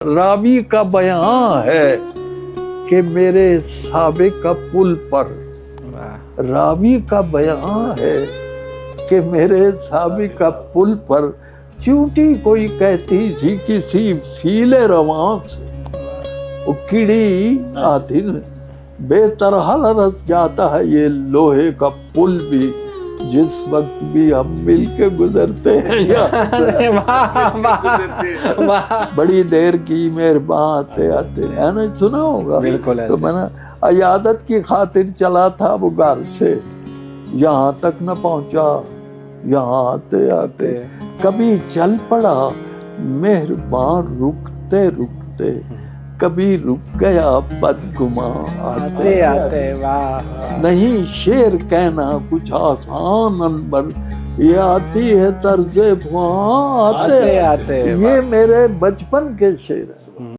راوی کا بیان ہے کہ میرے سابق کا پل پر، راوی کا بیان ہے کہ میرے سابق کا پل پر چونٹی کوئی کہتی تھی کسی فیل رواں سے، وہ کیڑی آتی بے طرح رس جاتا ہے یہ لوہے کا پل بھی، جس وقت بھی ہم مل کے گزرتے ہیں بڑی دیر کی مہرباں آتے آتے، ہے نا سنا ہوگا بالکل تو میں نے عیادت کی خاطر چلا تھا وہ گھر سے، یہاں تک نہ پہنچا، یہاں آتے آتے کبھی چل پڑا مہربان رکتے رکتے، کبھی رک گیا بدگماں آتے آتے۔ نہیں شعر کہنا کچھ آسان انبر، یہ آتی ہے طرز بھاں آتے آتے، یہ میرے بچپن کے شعر ہیں۔